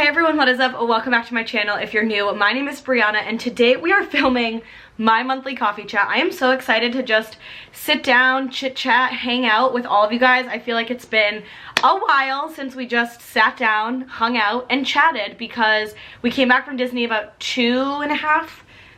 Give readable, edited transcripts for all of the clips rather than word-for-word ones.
Hi everyone, what is up? Welcome back to my channel. If you're new, my name is Brianna and today we are filming my monthly coffee chat. I am so excited to just sit down, chit chat, hang out with all of you guys. I feel like it's been a while since we just sat down, hung out, and chatted because we came back from Disney about 2.5,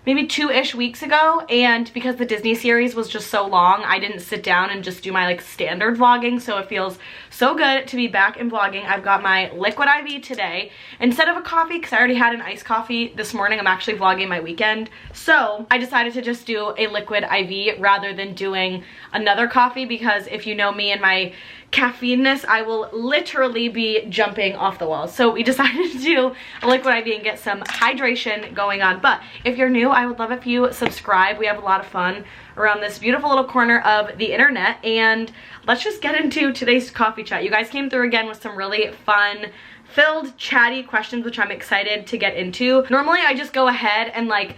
maybe 2-ish weeks ago, and because the Disney series was just so long, I didn't sit down and just do my like standard vlogging, so it feels so good to be back in vlogging. I've got my liquid IV today instead of a coffee because I already had an iced coffee this morning. I'm actually vlogging my weekend, so I decided to just do a liquid IV rather than doing another coffee because if you know me and my caffeineness, I will literally be jumping off the walls. So we decided to do a liquid IV and get some hydration going on. But if you're new, I would love if you subscribe. We have a lot of fun around this beautiful little corner of the internet, and let's just get into today's coffee chat. You guys came through again with some really fun filled chatty questions, which I'm excited to get into. Normally I just go ahead and like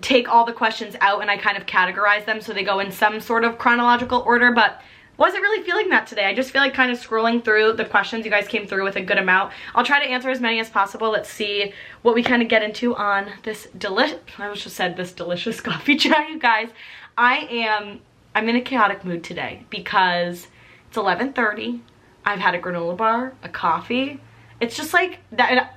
take all the questions out and I kind of categorize them so they go in some sort of chronological order, but wasn't really feeling that today. I just feel like kind of scrolling through the questions. You guys came through with a good amount. I'll try to answer as many as possible. Let's see what we kind of get into on this delicious coffee chat, you guys. I'm in a chaotic mood today because it's 11:30. I've had a granola bar, a coffee. It's just like that.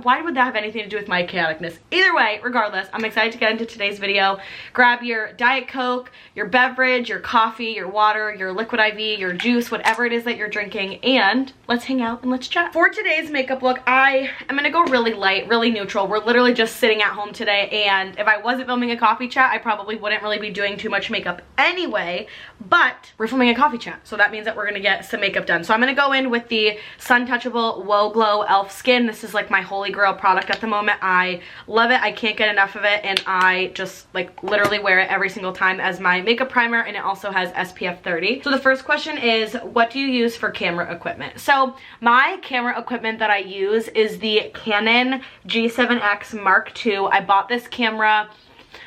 Why would that have anything to do with my chaoticness? Either way, regardless, I'm excited to get into today's video. Grab your Diet Coke, your beverage, your coffee, your water, your liquid IV, your juice, whatever it is that you're drinking, and let's hang out and let's chat. For today's makeup look, I am gonna go really light, really neutral. We're literally just sitting at home today, and if I wasn't filming a coffee chat, I probably wouldn't really be doing too much makeup anyway, but we're filming a coffee chat, so that means that we're gonna get some makeup done. So I'm gonna go in with the Sun Touchable Whoa Glow Elf Skin. This is like my holy grail product at the moment. I love it. I can't get enough of it, and I just like literally wear it every single time as my makeup primer, and it also has SPF 30. So the first question is, what do you use for camera equipment? So my camera equipment that I use is the Canon G7X Mark II. I bought this camera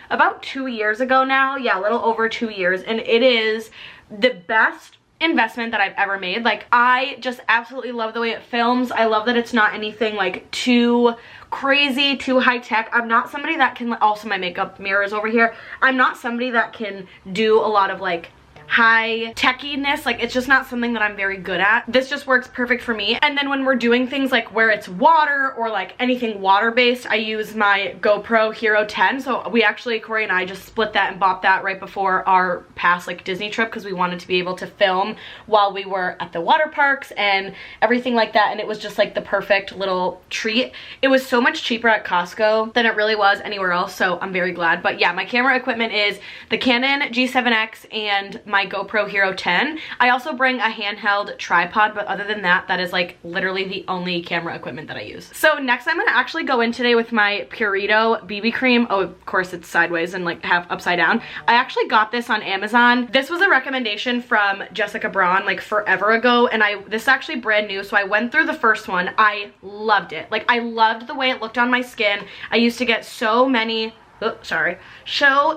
about 2 years ago now. Yeah, a little over 2 years, and it is the best investment that I've ever made. Like, I just absolutely love the way it films. I love that it's not anything like too crazy, too high tech. I'm not somebody that can, also my makeup mirrors over here, I'm not somebody that can do a lot of like high techiness. Like, it's just not something that I'm very good at. This just works perfect for me. And then when we're doing things like where it's water or like anything water based, I use my GoPro Hero 10. So we actually, Cory and I just split that and bought that right before our past like Disney trip because we wanted to be able to film while we were at the water parks and everything like that, and it was just like the perfect little treat. It was so much cheaper at Costco than it really was anywhere else, so I'm very glad. But yeah, my camera equipment is the Canon G7X and my GoPro Hero 10. I also bring a handheld tripod, but other than that, that is like literally the only camera equipment that I use. So next I'm gonna actually go in today with my Purito BB cream. Oh, of course it's sideways and like half upside down. I actually got this on Amazon. This was a recommendation from Jessica Braun like forever ago, and this is actually brand new, so I went through the first one. I loved it. Like, I loved the way it looked on my skin. I used to get so many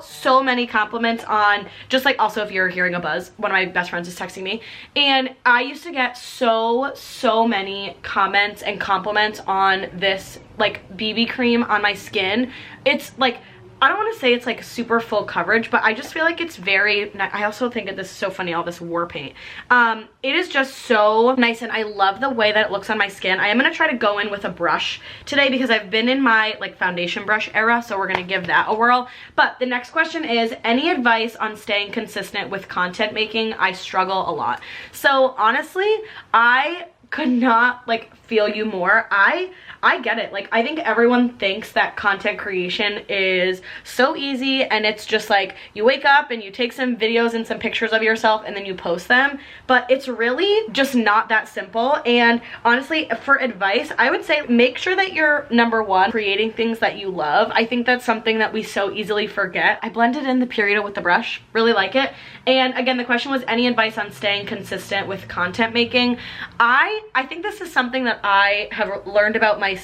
so many compliments on just like, also if you're hearing a buzz, one of my best friends is texting me, and I used to get so many comments and compliments on this like BB cream on my skin. It's like, I don't want to say it's like super full coverage, but I just feel like it's very, I also think that this is so funny, all this war paint. It is just so nice, and I love the way that it looks on my skin. I am going to try to go in with a brush today because I've been in my like foundation brush era, so we're going to give that a whirl. But the next question is, any advice on staying consistent with content making? I struggle a lot. So honestly, I could not like feel you more. I get it. Like, I think everyone thinks that content creation is so easy, and it's just like you wake up and you take some videos and some pictures of yourself and then you post them, but it's really just not that simple. And honestly, for advice, I would say make sure that you're, number one, creating things that you love. I think that's something that we so easily forget. I blended in the Purito with the brush, really like it. And again, the question was, any advice on staying consistent with content making? I think this is something that I have learned about myself,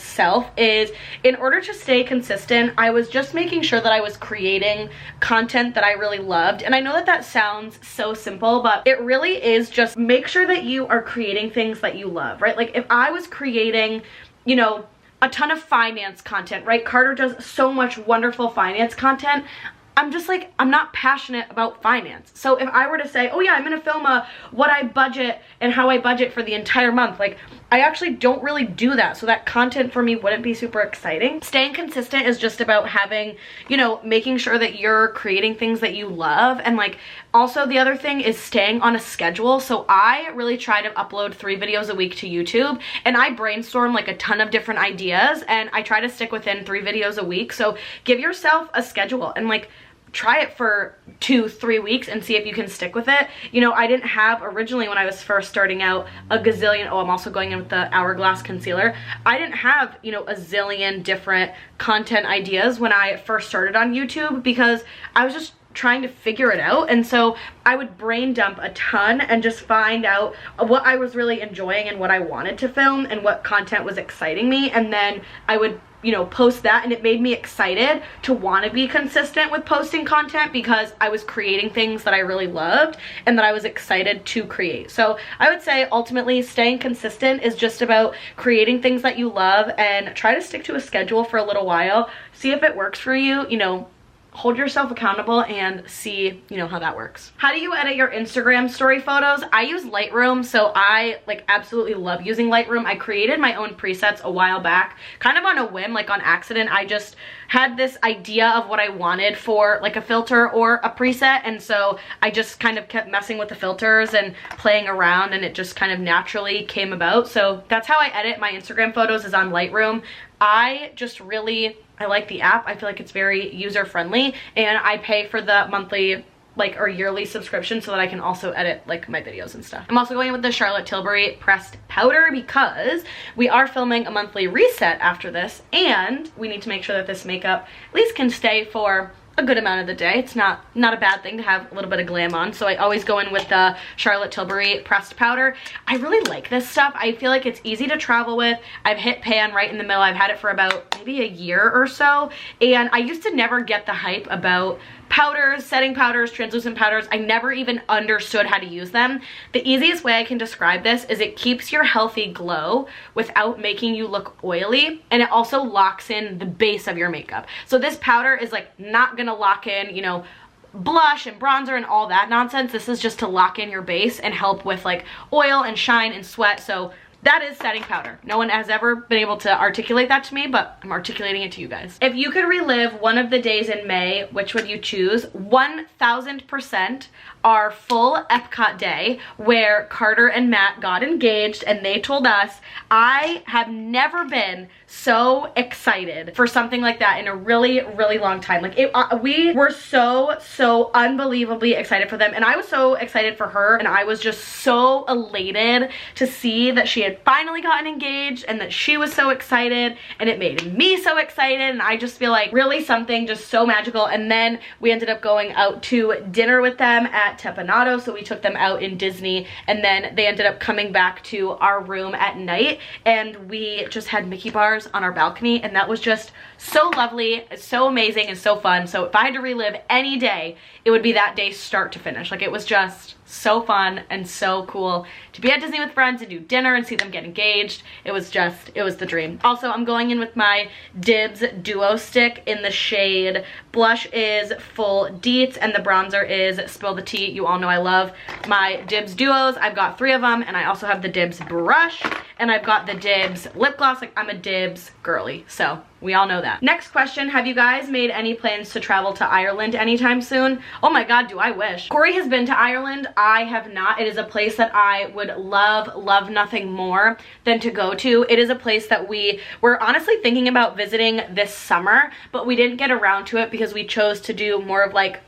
is in order to stay consistent, I was just making sure that I was creating content that I really loved. And I know that that sounds so simple, but it really is just make sure that you are creating things that you love, right? Like, if I was creating, you know, a ton of finance content, right? Carter does so much wonderful finance content. I'm just like, I'm not passionate about finance. So if I were to say, oh yeah, I'm gonna film what I budget and how I budget for the entire month, like I actually don't really do that. So that content for me wouldn't be super exciting. Staying consistent is just about having, you know, making sure that you're creating things that you love. And like, also the other thing is staying on a schedule. So I really try to upload 3 videos a week to YouTube, and I brainstorm like a ton of different ideas, and I try to stick within 3 videos a week. So give yourself a schedule and like, try it for 2-3 weeks and see if you can stick with it. You know, I didn't have originally, when I was first starting out, a gazillion, oh, I'm also going in with the Hourglass concealer. I didn't have, you know, a zillion different content ideas when I first started on YouTube, because I was just trying to figure it out. And so I would brain dump a ton and just find out what I was really enjoying and what I wanted to film and what content was exciting me, and then I would, you know, post that. And it made me excited to want to be consistent with posting content, because I was creating things that I really loved and that I was excited to create. So I would say ultimately staying consistent is just about creating things that you love, and try to stick to a schedule for a little while, see if it works for you, you know, hold yourself accountable and see, you know, how that works. How do you edit your Instagram story photos? I use Lightroom, so I like absolutely love using Lightroom. I created my own presets a while back, kind of on a whim, like on accident. I just had this idea of what I wanted for like a filter or a preset, and so I just kind of kept messing with the filters and playing around, and it just kind of naturally came about. So that's how I edit my Instagram photos, is on Lightroom. I like the app. I feel like it's very user friendly, and I pay for the monthly like or yearly subscription so that I can also edit like my videos and stuff. I'm also going with the Charlotte Tilbury pressed powder, because we are filming a monthly reset after this, and we need to make sure that this makeup at least can stay for a good amount of the day. It's not a bad thing to have a little bit of glam on, so I always go in with the Charlotte Tilbury pressed powder. I really like this stuff. I feel like it's easy to travel with. I've hit pan right in the middle. I've had it for about maybe a year or so, and I used to never get the hype about powders, setting powders, translucent powders. I never even understood how to use them. The easiest way I can describe this is it keeps your healthy glow without making you look oily, and it also locks in the base of your makeup. So this powder is like not gonna lock in, you know, blush and bronzer and all that nonsense. This is just to lock in your base and help with like oil and shine and sweat. So that is setting powder. No one has ever been able to articulate that to me, but I'm articulating it to you guys. If you could relive one of the days in May, which would you choose? 1000% our full Epcot day, where Carter and Matt got engaged, and they told us, I have never been so excited for something like that in a really, really long time. Like we were so unbelievably excited for them, and I was so excited for her, and I was just so elated to see that she had finally gotten engaged and that she was so excited, and it made me so excited, and I just feel like really something just so magical. And then we ended up going out to dinner with them at Tepanato, so we took them out in Disney, and then they ended up coming back to our room at night, and we just had Mickey bars on our balcony, and that was just so lovely, so amazing, and so fun. So if I had to relive any day, it would be that day start to finish. Like, it was just so fun and so cool to be at Disney with friends and do dinner and see them get engaged. It was the dream. Also, I'm going in with my Dibs Duo Stick in the shade Blush is Full Deets, and the bronzer is Spill the Tea. You all know I love my Dibs Duos. I've got 3 of them, and I also have the Dibs brush, and I've got the Dibs lip gloss. Like, I'm a Dibs girly, so we all know that. Next question, have you guys made any plans to travel to Ireland anytime soon? Oh my god, do I wish. Cory has been to Ireland. I have not. It is a place that I would love nothing more than to go to. It is a place that we were honestly thinking about visiting this summer, but we didn't get around to it because we chose to do more of like,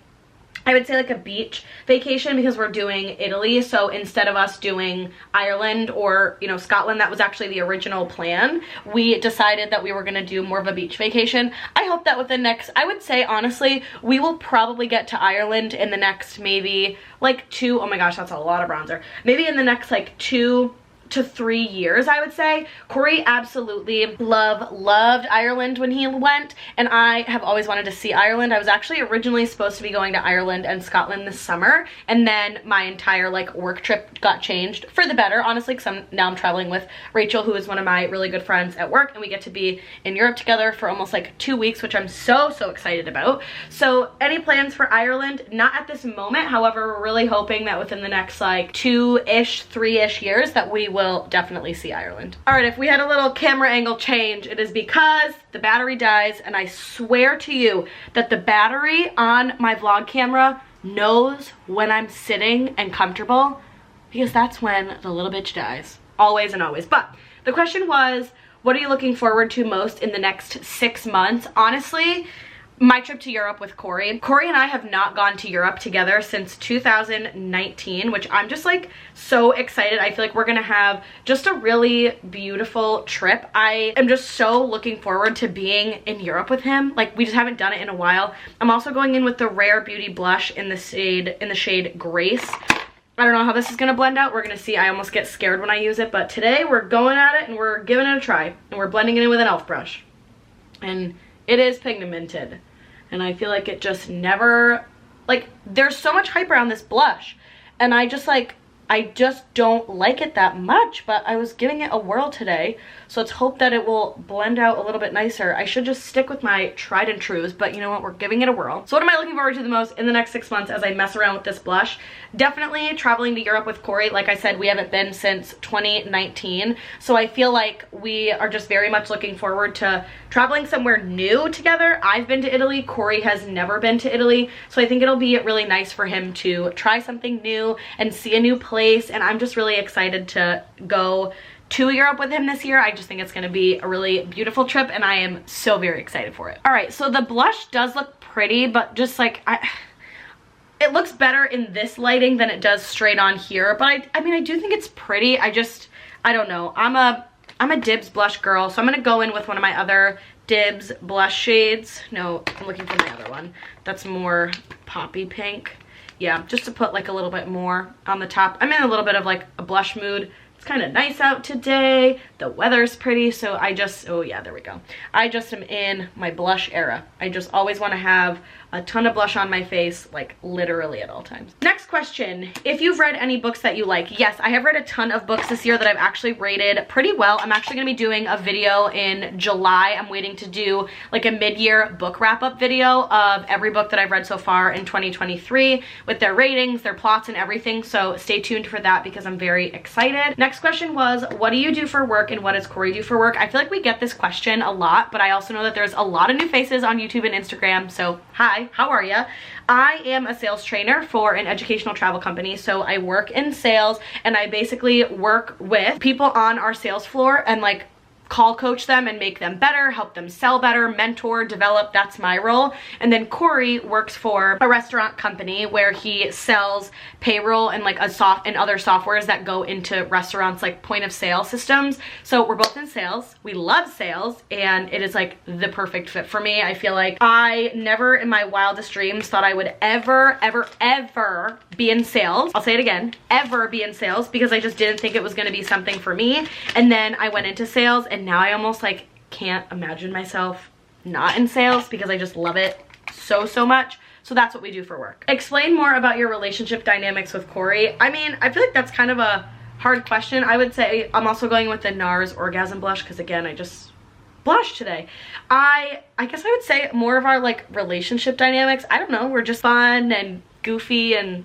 I would say like a beach vacation, because we're doing Italy. So instead of us doing Ireland or, you know, Scotland, that was actually the original plan, we decided that we were going to do more of a beach vacation. I hope that within next, I would say honestly, we will probably get to Ireland in the next maybe like 2, oh my gosh, that's a lot of bronzer. Maybe in the next like 2 to 3 years, I would say. Cory absolutely loved Ireland when he went, and I have always wanted to see Ireland. I was actually originally supposed to be going to Ireland and Scotland this summer, and then my entire like work trip got changed for the better, honestly, because now I'm traveling with Rachel, who is one of my really good friends at work, and we get to be in Europe together for almost like 2 weeks, which I'm so excited about. So any plans for Ireland? Not at this moment. However, we're really hoping that within the next like 2-ish, 3-ish years that we will definitely see Ireland. All right, if we had a little camera angle change, it is because the battery dies, and I swear to you that the battery on my vlog camera knows when I'm sitting and comfortable, because that's when the little bitch dies. Always and always. But the question was, what are you looking forward to most in the next 6 months? Honestly, my trip to Europe with Cory. Cory and I have not gone to Europe together since 2019, which I'm just like so excited. I feel like we're gonna have just a really beautiful trip. I am just so looking forward to being in Europe with him. Like, we just haven't done it in a while. I'm also going in with the Rare Beauty blush in the shade Grace. I don't know how this is gonna blend out. We're gonna see. I almost get scared when I use it, but today we're going at it and we're giving it a try, and we're blending it in with an e.l.f. brush. And it is pigmented, and I feel like it just never, like, there's so much hype around this blush, and I just don't like it that much, but I was giving it a whirl today, so let's hope that it will blend out a little bit nicer. I should just stick with my tried and trues, but you know what, we're giving it a whirl. So what am I looking forward to the most in the next 6 months as I mess around with this blush? Definitely traveling to Europe with Cory. Like I said, we haven't been since 2019, so I feel like we are just very much looking forward to traveling somewhere new together. I've been to Italy, Cory has never been to Italy, so I think it'll be really nice for him to try something new and see a new place, and I'm just really excited to go to Europe with him this year. I just think it's gonna be a really beautiful trip, and I am so very excited for it. All right, so the blush does look pretty, but just like, it looks better in this lighting than it does straight on here, but I mean, I do think it's pretty. I don't know. I'm a Dibs blush girl, so I'm gonna go in with one of my other Dibs blush shades. No, I'm looking for my other one. That's more poppy pink. Yeah, just to put like a little bit more on the top. I'm in a little bit of like a blush mood. It's kind of nice out today. The weather's pretty, so oh yeah, there we go. I just am in my blush era. I just always want to have a ton of blush on my face, like literally at all times. Next question, if you've read any books that you like. Yes, I have read a ton of books this year that I've actually rated pretty well. I'm actually gonna be doing a video in July. I'm waiting to do like a mid-year book wrap-up video of every book that I've read so far in 2023 with their ratings, their plots, and everything, so stay tuned for that because I'm very excited. Next question was, what do you do for work and what does Cory do for work? I feel like we get this question a lot, but I also know that there's a lot of new faces on YouTube and Instagram, so hi, how are ya? I am a sales trainer for an educational travel company, so I work in sales, and I basically work with people on our sales floor and like call coach them and make them better, help them sell better, mentor, develop. That's my role. And then Cory works for a restaurant company where he sells payroll and like other softwares that go into restaurants, like point of sale systems. So we're both in sales. We love sales, and it is like the perfect fit for me. I feel like I never in my wildest dreams thought I would ever be in sales. I'll say it again, ever be in sales, because I just didn't think it was going to be something for me. And then I went into sales, and now I almost like can't imagine myself not in sales because I just love it so much. So that's what we do for work. Explain more about your relationship dynamics with Cory. I mean, I feel like that's kind of a hard question. I would say I'm also going with the NARS Orgasm Blush because again, I just blushed today. I guess I would say more of our like relationship dynamics. I don't know, we're just fun and goofy and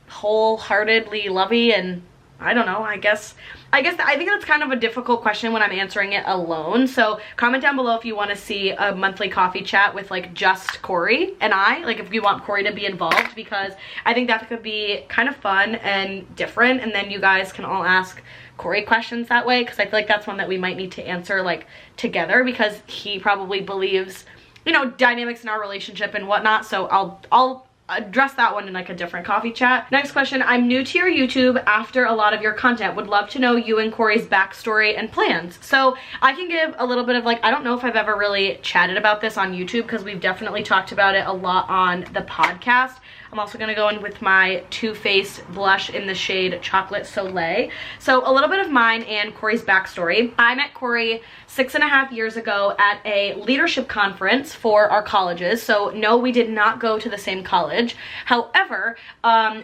wholeheartedly lovey, and I don't know, I think that's kind of a difficult question when I'm answering it alone. So comment down below if you want to see a monthly coffee chat with like just Cory and I, like if you want Cory to be involved, because I think that could be kind of fun and different, and then you guys can all ask Cory questions that way, because I feel like that's one that we might need to answer like together, because he probably believes, you know, dynamics in our relationship and whatnot. So I'll address that one in like a different coffee chat. Next question, I'm new to your YouTube after a lot of your content. Would love to know you and Cory's backstory and plans. So I can give a little bit of like, I don't know if I've ever really chatted about this on YouTube, because we've definitely talked about it a lot on the podcast. I'm I'm also gonna go in with my Too Faced blush in the shade Chocolate Soleil. So a little bit of mine and Cory's backstory. I met Cory 6.5 years ago at a leadership conference for our colleges. So no, we did not go to the same college. However,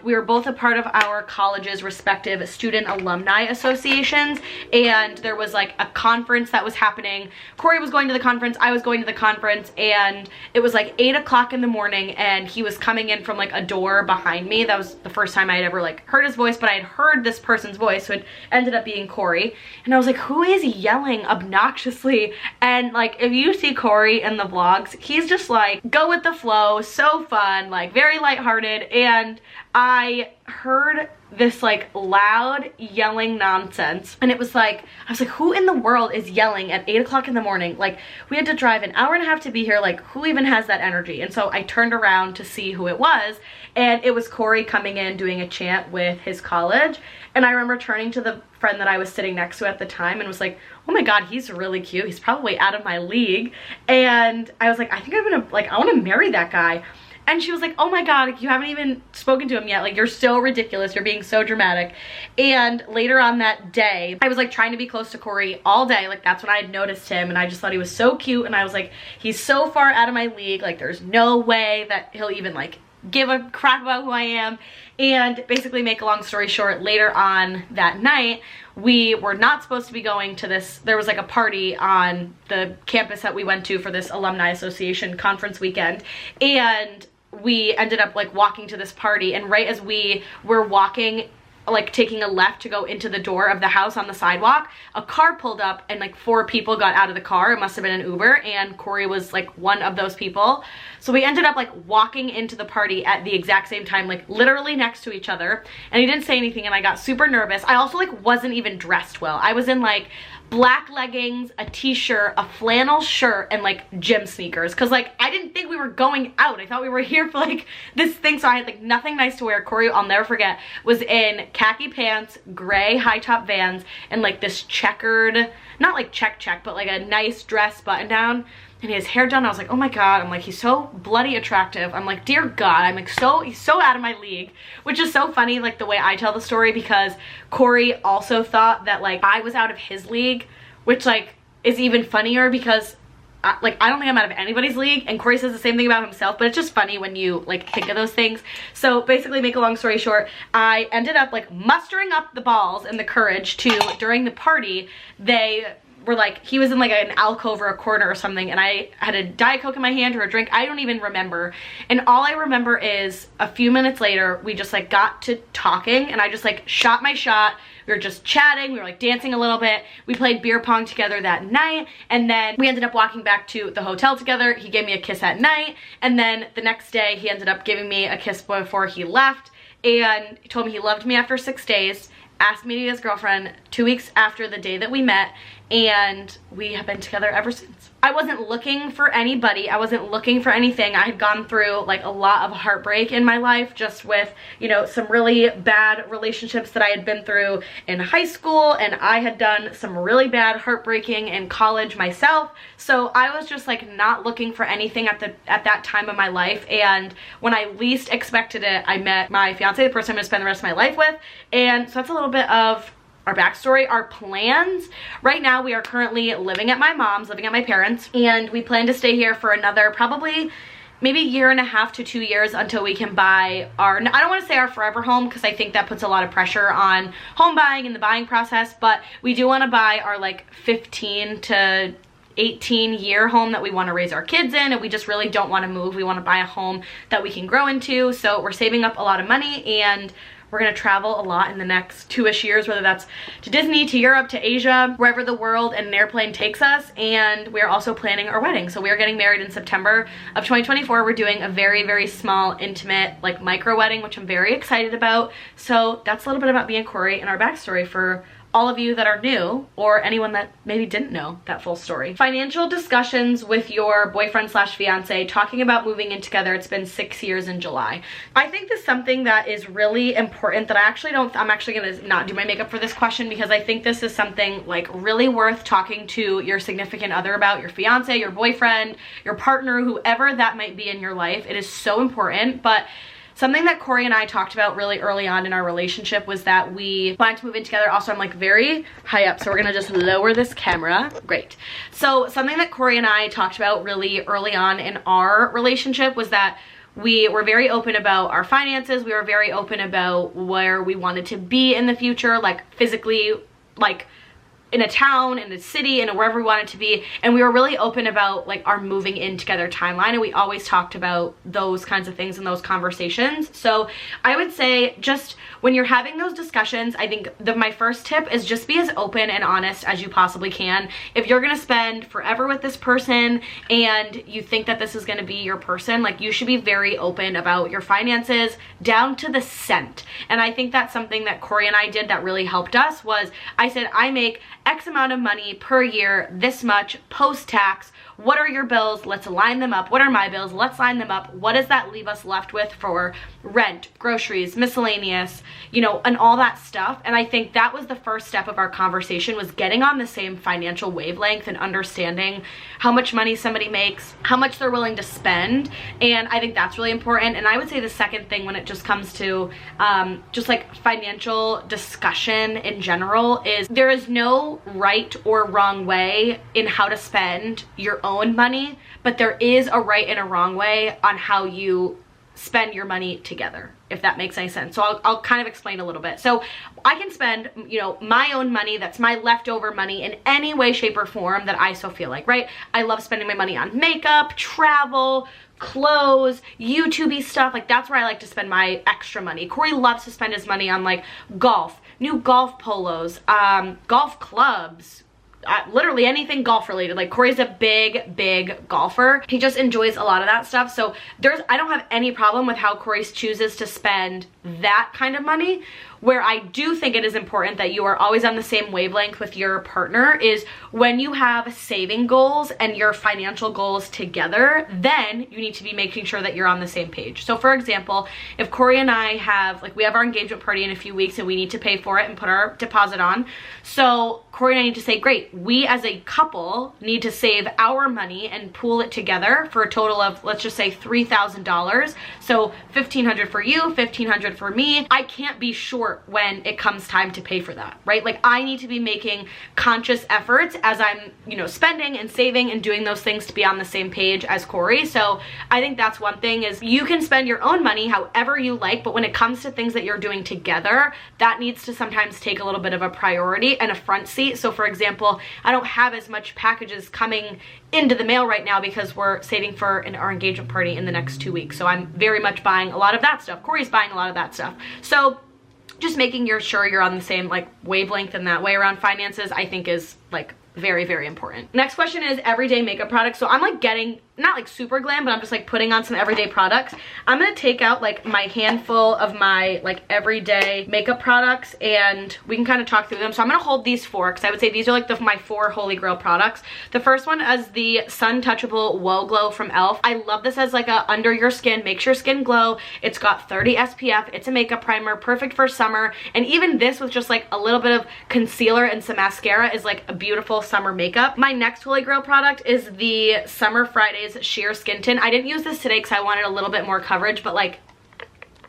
we were both a part of our college's respective student alumni associations, and there was like a conference that was happening. Cory was going to the conference, I was going to the conference, and it was like 8 o'clock in the morning, and he was coming in from like a door behind me. That was the first time I had ever like heard his voice, but I had heard this person's voice, so it ended up being Cory. And I was like, who is yelling obnoxiously? And like, if you see Cory in the vlogs, he's just like, go with the flow, so fun, like very lighthearted. And I heard this like loud yelling nonsense, and it was like, I was like, who in the world is yelling at 8 o'clock in the morning? Like, we had to drive an hour and a half to be here. Like, who even has that energy? And so I turned around to see who it was, and it was Cory coming in doing a chant with his college. And I remember turning to the friend that I was sitting next to at the time and was like, oh my god, he's really cute, he's probably out of my league. And I was like, I think I'm gonna, like, I want to marry that guy. And she was like, oh my god, you haven't even spoken to him yet, like, you're so ridiculous, you're being so dramatic. And later on that day, I was like trying to be close to Cory all day. Like, that's when I had noticed him, and I just thought he was so cute, and I was like, he's so far out of my league, like there's no way that he'll even like give a crap about who I am. And basically, make a long story short, later on that night, we were not supposed to be going to this, there was like a party on the campus that we went to for this alumni association conference weekend, and we ended up like walking to this party, and right as we were walking, like taking a left to go into the door of the house on the sidewalk, a car pulled up, and like 4 people got out of the car. It must have been an Uber, and Cory was like one of those people. So we ended up like walking into the party at the exact same time, like literally next to each other, and he didn't say anything, and I got super nervous. I also like wasn't even dressed well. I was in like black leggings, a t-shirt, a flannel shirt, and like gym sneakers, because like I didn't think we were going out. I thought we were here for like this thing, so I had like nothing nice to wear. Cory, I'll never forget, was in khaki pants, gray high top Vans, and like this checkered, not like check, but like a nice dress button down, and his hair done. I was like, oh my god, I'm like, he's so bloody attractive. I'm like, dear god, I'm like, he's so out of my league. Which is so funny, like the way I tell the story, because Cory also thought that like I was out of his league, which like is even funnier, because I don't think I'm out of anybody's league, and Cory says the same thing about himself, but it's just funny when you like think of those things. So basically, make a long story short, I ended up like mustering up the balls and the courage to, during the party, they were like, he was in like an alcove or a corner or something, and I had a Diet Coke in my hand or a drink, I don't even remember. And all I remember is a few minutes later, we just like got to talking, and I just like shot my shot. We were just chatting, we were like dancing a little bit. We played beer pong together that night, and then we ended up walking back to the hotel together. He gave me a kiss at night, and then the next day he ended up giving me a kiss before he left, and he told me he loved me after 6 days, asked me to be his girlfriend 2 weeks after the day that we met, and we have been together ever since. I wasn't looking for anybody. I wasn't looking for anything. I had gone through like a lot of heartbreak in my life, just with, you know, some really bad relationships that I had been through in high school, and I had done some really bad heartbreaking in college myself. So I was just like not looking for anything at that time of my life, and when I least expected it, I met my fiance, the person I'm gonna spend the rest of my life with. And so that's a little bit of our backstory. Our plans right now, we are currently living at my mom's, living at my parents', and we plan to stay here for another probably maybe 1.5 to 2 years until we can buy our, I don't want to say our forever home, because I think that puts a lot of pressure on home buying and the buying process, but we do want to buy our like 15 to 18-year home that we want to raise our kids in, and we just really don't want to move. We want to buy a home that we can grow into, so we're saving up a lot of money, and we're gonna travel a lot in the next 2-ish years, whether that's to Disney, to Europe, to Asia, wherever the world and an airplane takes us. And we're also planning our wedding. So we are getting married in September of 2024. We're doing a very, very small, intimate, like micro wedding, which I'm very excited about. So that's a little bit about me and Cory and our backstory for all of you that are new, or anyone that maybe didn't know that full story. Financial discussions with your boyfriend slash fiance, talking about moving in together. It's been 6 years in July. I think this is something that is really important that I'm actually gonna not do my makeup for this question, because I think this is something like really worth talking to your significant other about, your fiance, your boyfriend, your partner, whoever that might be in your life. It is so important. But something that Cory and I talked about really early on in our relationship was that we wanted to move in together. Also, I'm like very high up, so we're gonna just lower this camera. Great. So something that Cory and I talked about really early on in our relationship was that we were very open about our finances. We were very open about where we wanted to be in the future, like physically, like in a town, in a city, and wherever we wanted to be. And we were really open about like our moving in together timeline, and we always talked about those kinds of things in those conversations. So I would say just when you're having those discussions, I think my first tip is just be as open and honest as you possibly can. If you're gonna spend forever with this person and you think that this is gonna be your person, like you should be very open about your finances down to the cent. And I think that's something that Cory and I did that really helped us. Was I said, I make X amount of money per year, this much post-tax. What are your bills? Let's line them up. What are my bills? Let's line them up. What does that leave us left with for rent, groceries, miscellaneous, you know, and all that stuff? And I think that was the first step of our conversation, was getting on the same financial wavelength and understanding how much money somebody makes, how much they're willing to spend. And I think that's really important. And I would say the second thing when it just comes to just like financial discussion in general is there is no right or wrong way in how to spend your own money, but there is a right and a wrong way on how you spend your money together, if that makes any sense. So I'll kind of explain a little bit. So I can spend, you know, my own money, that's my leftover money, in any way, shape, or form that I so feel like, right? I love spending my money on makeup, travel, clothes, YouTube-y stuff. Like that's where I like to spend my extra money. Cory loves to spend his money on like golf, new golf polos, golf clubs, literally anything golf related. Like Cory's a big golfer. He just enjoys a lot of that stuff. So I don't have any problem with how Cory chooses to spend that kind of money. Where I do think it is important that you are always on the same wavelength with your partner is when you have saving goals and your financial goals together, then you need to be making sure that you're on the same page. So for example, if Cory and I have, like we have our engagement party in a few weeks and we need to pay for it and put our deposit on. So Cory and I need to say, great, we as a couple need to save our money and pool it together for a total of, let's just say $3,000. So $1,500 for you, $1,500 for me. I can't be short when it comes time to pay for that, right? Like I need to be making conscious efforts as I'm, you know, spending and saving and doing those things to be on the same page as Cory. So I think that's one thing, is you can spend your own money however you like, but when it comes to things that you're doing together, that needs to sometimes take a little bit of a priority and a front seat. So for example, I don't have as much packages coming into the mail right now because we're saving for our engagement party in the next 2 weeks. So I'm very much buying a lot of that stuff. Cory's buying a lot of that stuff. So just making sure you're on the same like wavelength in that way around finances, I think is like very important. Next question is everyday makeup products. So I'm like getting, not like super glam, but I'm just like putting on some everyday products. I'm gonna take out like my handful of my like everyday makeup products and we can kind of talk through them. So I'm gonna hold these four because I would say these are like my 4 holy grail products. The first one is the Sun Touchable Whoa Glow from e.l.f. I love this as like a under your skin, makes your skin glow. It's got 30 SPF. It's a makeup primer, perfect for summer. And even this with just like a little bit of concealer and some mascara is like a beautiful summer makeup. My next holy grail product is the Summer Fridays Sheer Skin Tint. I didn't use this today because I wanted a little bit more coverage, but like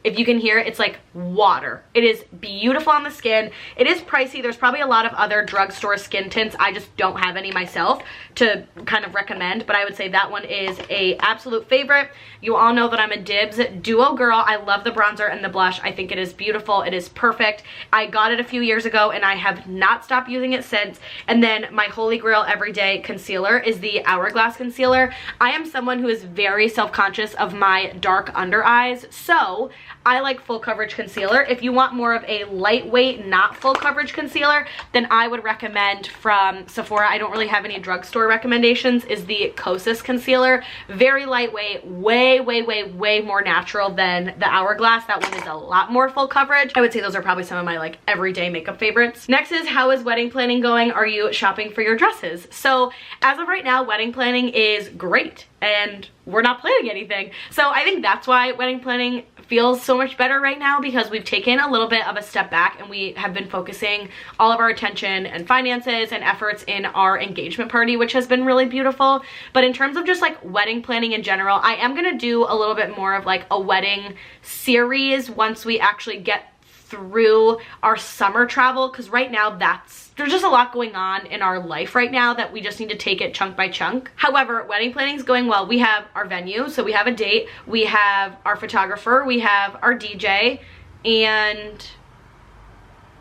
if you can hear it, it's like water. It is beautiful on the skin. It is pricey. There's probably a lot of other drugstore skin tints. I just don't have any myself to kind of recommend, but I would say that one is a absolute favorite. You all know that I'm a Dibs duo girl. I love the bronzer and the blush. I think it is beautiful. It is perfect. I got it a few years ago and I have not stopped using it since. And then my holy grail everyday concealer is the Hourglass concealer. I am someone who is very self-conscious of my dark under eyes, so I like full coverage concealer. If you want more of a lightweight, not full coverage concealer, then I would recommend from Sephora, I don't really have any drugstore recommendations, is the Kosas concealer. Very lightweight, way more natural than the Hourglass. That one is a lot more full coverage. I would say those are probably some of my like everyday makeup favorites. Next is, how is wedding planning going? Are you shopping for your dresses? So as of right now, wedding planning is great and we're not planning anything. So I think that's why wedding planning feels so much better right now because we've taken a little bit of a step back and we have been focusing all of our attention and finances and efforts in our engagement party, which has been really beautiful. But in terms of just like wedding planning in general, I am gonna do a little bit more of like a wedding series once we actually get through our summer travel, because right now there's just a lot going on in our life right now that we just need to take it chunk by chunk. However, wedding planning is going well. We have our venue, so we have a date, we have our photographer, we have our DJ, and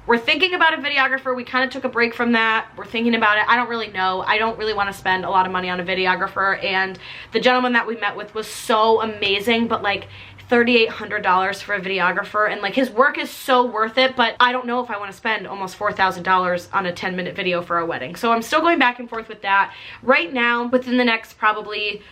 we're thinking about a videographer. We kind of took a break from that. We're thinking about it. I don't really know. I don't really want to spend a lot of money on a videographer, and the gentleman that we met with was so amazing, but like $3,800 for a videographer, and like his work is so worth it, but I don't know if I want to spend almost $4,000 on a 10-minute video for a wedding. So I'm still going back and forth with that. Right now, within the next probably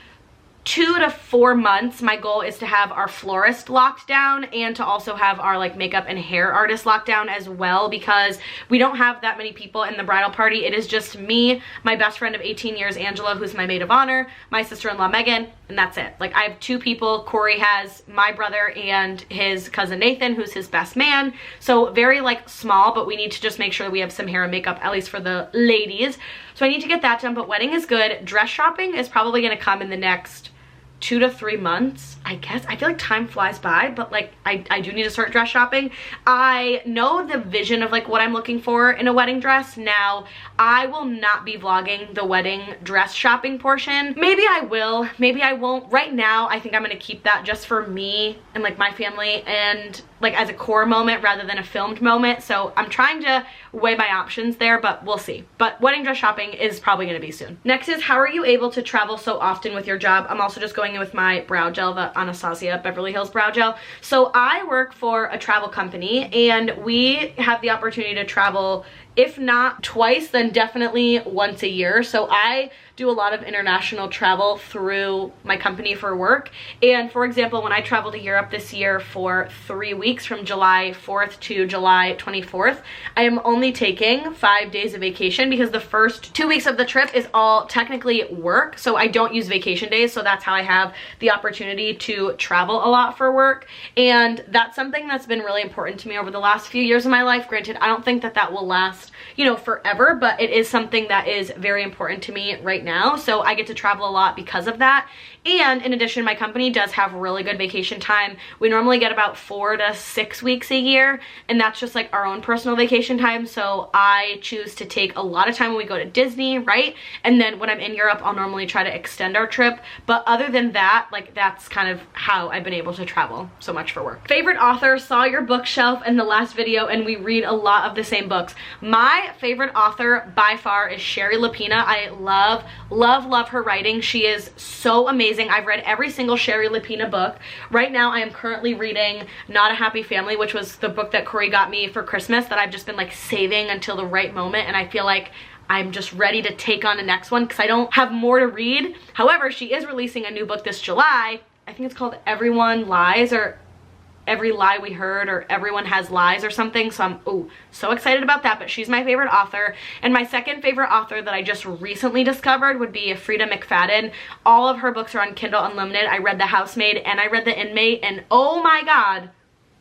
2 to 4 months, my goal is to have our florist locked down and to also have our like makeup and hair artist locked down as well, because we don't have that many people in the bridal party. It is just me, my best friend of 18 years, Angela, who's my maid of honor, my sister-in-law, Megan, and that's it. Like I have 2 people. Cory has my brother and his cousin Nathan, who's his best man. So very like small, but we need to just make sure that we have some hair and makeup, at least for the ladies. So I need to get that done, but wedding is good. Dress shopping is probably gonna come in the next 2 to 3 months, I guess. I feel like time flies by, but like I do need to start dress shopping. I know the vision of like what I'm looking for in a wedding dress. Now, I will not be vlogging the wedding dress shopping portion. Maybe I will, maybe I won't. Right now, I think I'm gonna keep that just for me and like my family and like as a core moment rather than a filmed moment. So I'm trying to weigh my options there, but we'll see. But wedding dress shopping is probably gonna be soon. Next is, how are you able to travel so often with your job? I'm also just going in with my brow gel, the Anastasia Beverly Hills brow gel. So I work for a travel company and we have the opportunity to travel, if not twice, then definitely once a year. So I do a lot of international travel through my company for work. And for example, when I traveled to Europe this year for 3 weeks from July 4th to July 24th, I am only taking 5 days of vacation because the first 2 weeks of the trip is all technically work. So I don't use vacation days. So that's how I have the opportunity to travel a lot for work. And that's something that's been really important to me over the last few years of my life. Granted, I don't think that that will last, you know, forever, but it is something that is very important to me right now. So I get to travel a lot because of that. And in addition, my company does have really good vacation time. We normally get about 4 to 6 weeks a year, and that's just like our own personal vacation time. So I choose to take a lot of time when we go to Disney, right? And then when I'm in Europe, I'll normally try to extend our trip. But other than that, like that's kind of how I've been able to travel so much for work. Favorite author? Saw your bookshelf in the last video and we read a lot of the same books. My favorite author by far is Shari Lapena. I love her writing. She is so amazing. I've read every single Shari Lapena book. Right now I am currently reading Not a Happy Family, which was the book that Cory got me for Christmas that I've just been like saving until the right moment, and I feel like I'm just ready to take on the next one because I don't have more to read. However, she is releasing a new book this July. I think it's called Everyone Lies, or Every Lie We Heard, or Everyone Has Lies or something. So I'm so excited about that, but she's my favorite author. And my second favorite author that I just recently discovered would be Frida McFadden. All of her books are on Kindle Unlimited. I read The Housemaid and I read The Inmate, and oh my god,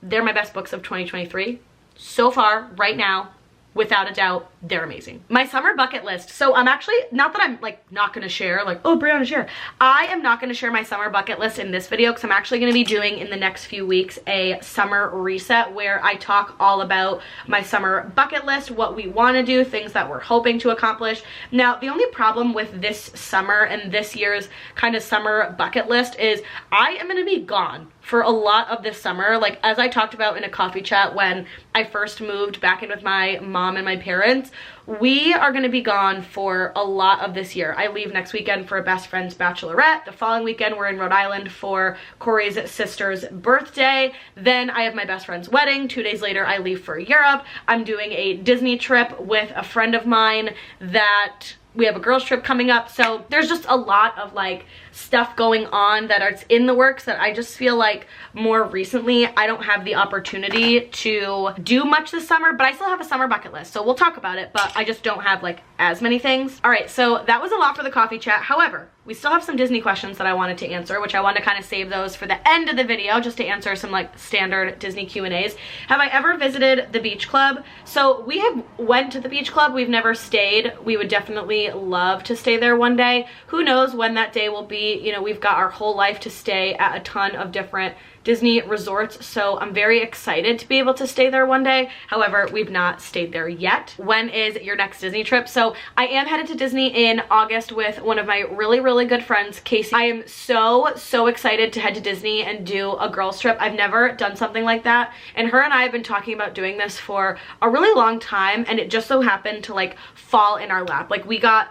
they're my best books of 2023 so far right now. Without a doubt, they're amazing. My summer bucket list. So I'm actually, not that I'm like not gonna share, like, oh, Brianna, share. I am not gonna share my summer bucket list in this video because I'm actually gonna be doing in the next few weeks a summer reset where I talk all about my summer bucket list, what we wanna do, things that we're hoping to accomplish. Now, the only problem with this summer and this year's kind of summer bucket list is I am gonna be gone for a lot of this summer. Like, as I talked about in a coffee chat when I first moved back in with my mom and my parents, we are gonna be gone for a lot of this year. I leave next weekend for a best friend's bachelorette. The following weekend, we're in Rhode Island for Cory's sister's birthday. Then I have my best friend's wedding. 2 days later, I leave for Europe. I'm doing a Disney trip with a friend of mine that we have a girls trip coming up. So there's just a lot of like stuff going on that are in the works that I just feel like more recently I don't have the opportunity to do much this summer, but I still have a summer bucket list. So we'll talk about it, but I just don't have like as many things. All right, so that was a lot for the coffee chat. However, we still have some Disney questions that I wanted to answer, which I want to kind of save those for the end of the video, just to answer some like standard Disney Q&As. Have I ever visited the beach club? So we have went to the beach club. We've never stayed. We would definitely love to stay there one day. Who knows when that day will be? You know, we've got our whole life to stay at a ton of different Disney resorts, so I'm very excited to be able to stay there one day. However, we've not stayed there yet. When is your next Disney trip? So I am headed to Disney in August with one of my really good friends, Casey. I am so excited to head to Disney and do a girls trip. I've never done something like that, and her and I have been talking about doing this for a really long time, and it just so happened to like fall in our lap. Like, we got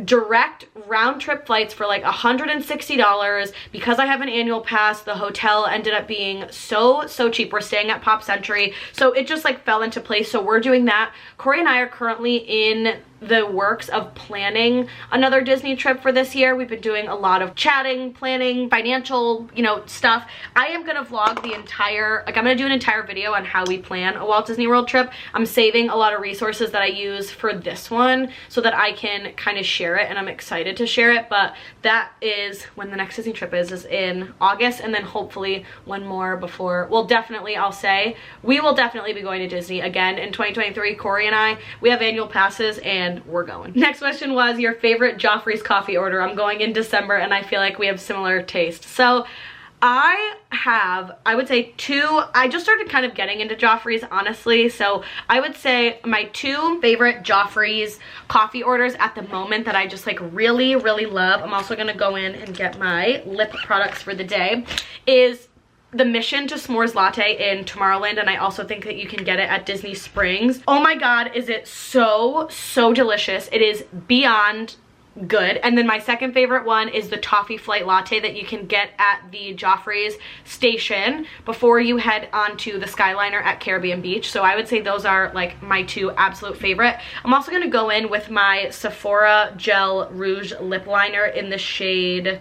direct round trip flights for like $160. Because I have an annual pass, the hotel ended up being so cheap. We're staying at Pop Century, so it just like fell into place. So we're doing that. Cory and I are currently in the works of planning another Disney trip for this year. We've been doing a lot of chatting, planning, financial, you know, stuff. I am gonna vlog the entire, like, I'm gonna do an entire video on how we plan a Walt Disney World trip. I'm saving a lot of resources that I use for this one so that I can kind of share it, and I'm excited to share it. But that is when the next Disney trip is in August, and then hopefully one more before, well, definitely, I'll say we will definitely be going to Disney again in 2023. Cory and I, we have annual passes and we're going. Next question was your favorite Joffreys coffee order. I'm going in December and I feel like we have similar taste. So I would say two. I just started kind of getting into Joffreys, honestly. So I would say my two favorite Joffreys coffee orders at the moment that I just like really love. I'm also gonna go in and get my lip products for the day, is the Mission to S'mores Latte in Tomorrowland, and I also think that you can get it at Disney Springs. Oh my god, is it so delicious. It is beyond good. And then my second favorite one is the Toffee Flight Latte that you can get at the Joffreys station before you head onto the Skyliner at Caribbean Beach. So I would say those are like my two absolute favorite. I'm also gonna go in with my Sephora Gel Rouge Lip Liner in the shade,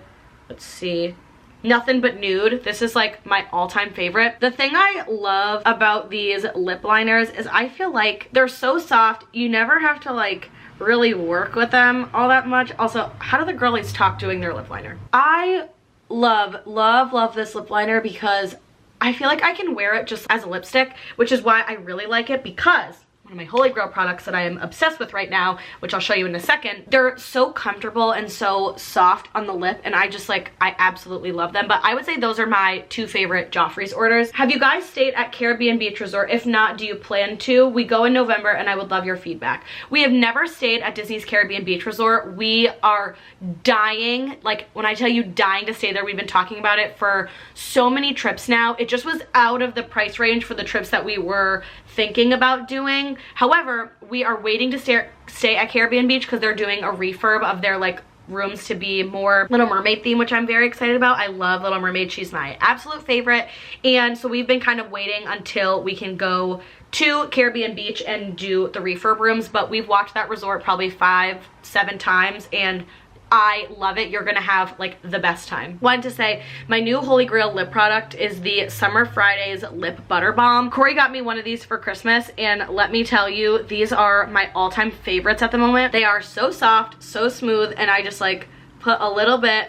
let's see, Nothing But Nude. This is like my all-time favorite. The thing I love about these lip liners is I feel like they're so soft. You never have to like really work with them all that much. Also, how do the girlies talk doing their lip liner? I love this lip liner because I feel like I can wear it just as a lipstick, which is why I really like it, because one of my holy grail products that I am obsessed with right now, which I'll show you in a second, they're so comfortable and so soft on the lip, and I just like, I absolutely love them. But I would say those are my two favorite Joffreys orders. Have you guys stayed at Caribbean Beach Resort? If not, do you plan to? We go in November and I would love your feedback. We have never stayed at Disney's Caribbean Beach Resort. We are dying, like when I tell you dying to stay there, we've been talking about it for so many trips now. It just was out of the price range for the trips that we were thinking about doing. However, we are waiting to stay at Caribbean Beach because they're doing a refurb of their like rooms to be more Little Mermaid theme, which I'm very excited about. I love Little Mermaid. She's my absolute favorite. And so we've been kind of waiting until we can go to Caribbean Beach and do the refurb rooms. But we've walked that resort probably 5-7 times and I love it. You're gonna have like the best time. Wanted to say my new holy grail lip product is the Summer Fridays Lip Butter Balm. Cory got me one of these for Christmas, and let me tell you, these are my all-time favorites at the moment. They are so soft, so smooth, and I just like put a little bit,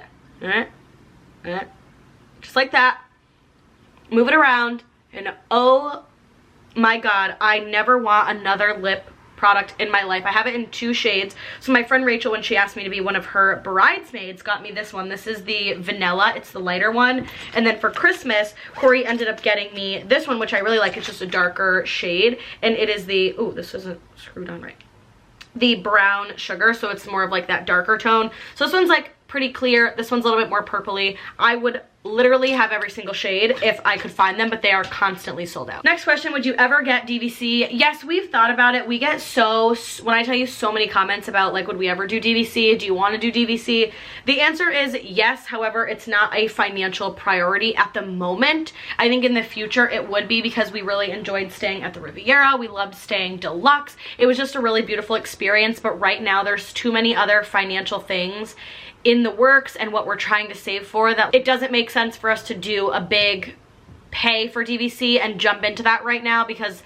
just like that, move it around, and oh my god, I never want another lip product in my life. I have it in 2 shades. So my friend Rachel, when she asked me to be one of her bridesmaids, got me this one. This is the vanilla. It's the lighter one. And then for Christmas, Cory ended up getting me this one, which I really like. It's just a darker shade. And it is the, oh, this isn't screwed on right, the brown sugar. So it's more of like that darker tone. So this one's like pretty clear. This one's a little bit more purpley. I would literally have every single shade if I could find them, but they are constantly sold out. Next question, would you ever get DVC? Yes, we've thought about it. We get when I tell you so many comments about like, would we ever do DVC? Do you want to do DVC? The answer is yes. However, it's not a financial priority at the moment. I think in the future it would be, because we really enjoyed staying at the Riviera. We loved staying deluxe. It was just a really beautiful experience, but right now there's too many other financial things in the works and what we're trying to save for that it doesn't make sense for us to do a big pay for DVC and jump into that right now, because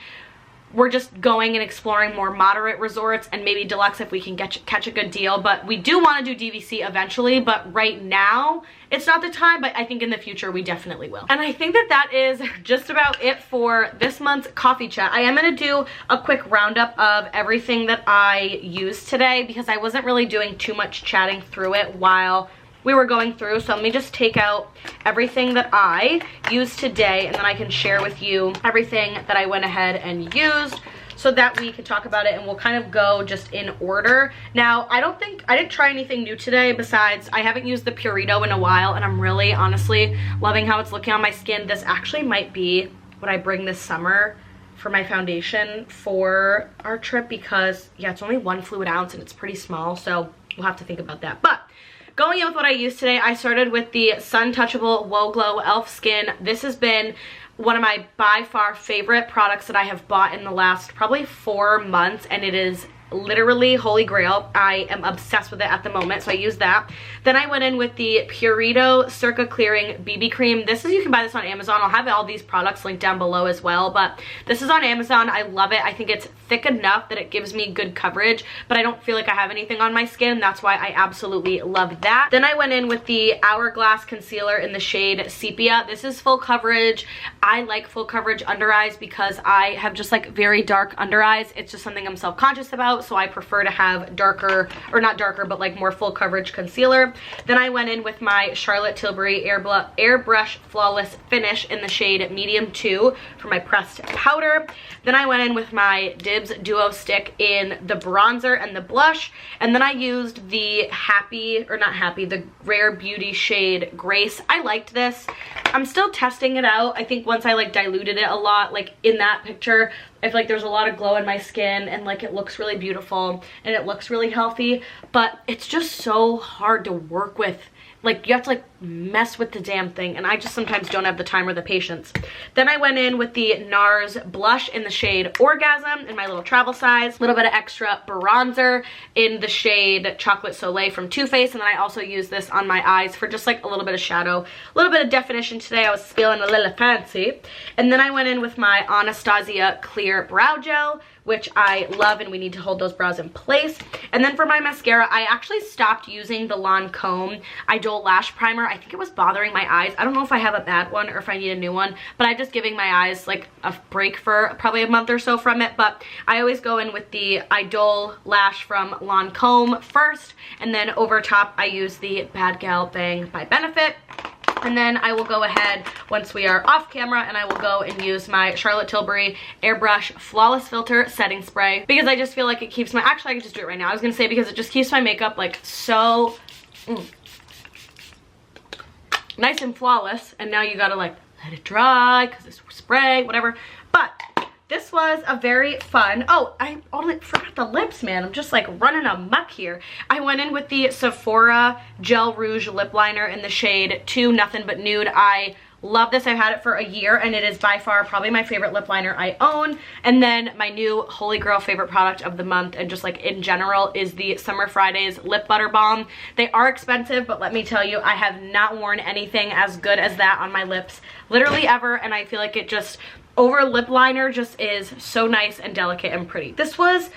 we're just going and exploring more moderate resorts and maybe deluxe if we can catch a good deal. But we do want to do DVC eventually, but right now it's not the time, but I think in the future we definitely will. And I think that that is just about it for this month's coffee chat. I am going to do a quick roundup of everything that I used today because I wasn't really doing too much chatting through it while we were going through. So let me just take out everything that I used today, and then I can share with you everything that I went ahead and used so that we can talk about it, and we'll kind of go just in order. Now, I didn't try anything new today besides I haven't used the Purito in a while, and I'm really honestly loving how it's looking on my skin. This actually might be what I bring this summer for my foundation for our trip because, yeah, it's only 1 fluid ounce and it's pretty small, so we'll have to think about that. But going in with what I used today, I started with the Sun Touchable Whoa Glow Elf Skin. This has been one of my by far favorite products that I have bought in the last probably 4 months, and it is literally holy grail. I am obsessed with it at the moment, so I used that. Then I went in with the Purito Circa Clearing BB Cream. You can buy this on Amazon. I'll have all these products linked down below as well, but this is on Amazon. I love it. I think it's thick enough that it gives me good coverage, but I don't feel like I have anything on my skin. That's why I absolutely love that. Then I went in with the Hourglass Concealer in the shade Sepia. This is full coverage. I like full coverage under eyes because I have just like very dark under eyes. It's just something I'm self-conscious about, so I prefer to have darker, or not darker, but like more full coverage concealer. Then I went in with my Charlotte Tilbury Airbrush Flawless Finish in the shade Medium 2 for my pressed powder. Then I went in with my Dibs Duo Stick in the bronzer and the blush. And then I used the the Rare Beauty shade Grace. I liked this. I'm still testing it out. I think once I like diluted it a lot, like in that picture, I feel like there's a lot of glow in my skin and like it looks really beautiful and it looks really healthy, but it's just so hard to work with. Like, you have to like mess with the damn thing, and I just sometimes don't have the time or the patience. Then I went in with the NARS blush in the shade Orgasm in my little travel size. A little bit of extra bronzer in the shade Chocolate Soleil from Too Faced, and then I also used this on my eyes for just like a little bit of shadow, a little bit of definition today. I was feeling a little fancy. And then I went in with my Anastasia Clear Brow Gel, which I love, and we need to hold those brows in place. And then for my mascara, I actually stopped using the Lancome Idol Lash Primer. I think it was bothering my eyes. I don't know if I have a bad one or if I need a new one, but I'm just giving my eyes like a break for probably a month or so from it. But I always go in with the Idol Lash from Lancome first, and then over top I use the Bad Gal Bang by Benefit. And then I will go ahead once we are off camera and I will go and use my Charlotte Tilbury Airbrush Flawless Filter Setting Spray because I just feel like it keeps my, actually I can just do it right now. I was gonna say because it just keeps my makeup like so nice and flawless, and now you gotta like let it dry because it's spray, whatever. But this was a very fun, oh, I only forgot the lips, man. I'm just like running amok here. I went in with the Sephora Gel Rouge Lip Liner in the shade 2 Nothing But Nude. I love this. I've had it for a year and it is by far probably my favorite lip liner I own. And then my new holy grail favorite product of the month and just like in general is the Summer Fridays Lip Butter Balm. They are expensive, but let me tell you, I have not worn anything as good as that on my lips literally ever, and I feel like it just over lip liner just is so nice and delicate and pretty. This was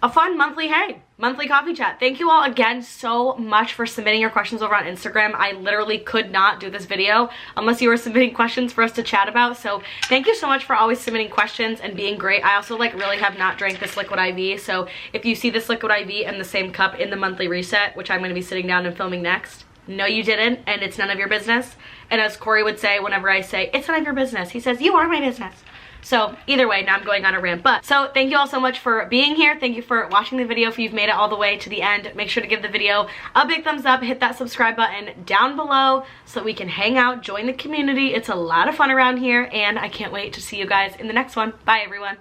a fun monthly coffee chat. Thank you all again so much for submitting your questions over on Instagram. I literally could not do this video unless you were submitting questions for us to chat about. So thank you so much for always submitting questions and being great. I also like really have not drank this liquid IV. So if you see this liquid IV in the same cup in the monthly reset, which I'm going to be sitting down and filming next, no you didn't, and it's none of your business. And as Corey would say whenever I say it's none of your business, he says you are my business. So either way, now I'm going on a rant. But so thank you all so much for being here. Thank you for watching the video. If you've made it all the way to the end, make sure to give the video a big thumbs up, hit that subscribe button down below so that we can hang out, join the community. It's a lot of fun around here, and I can't wait to see you guys in the next one. Bye everyone.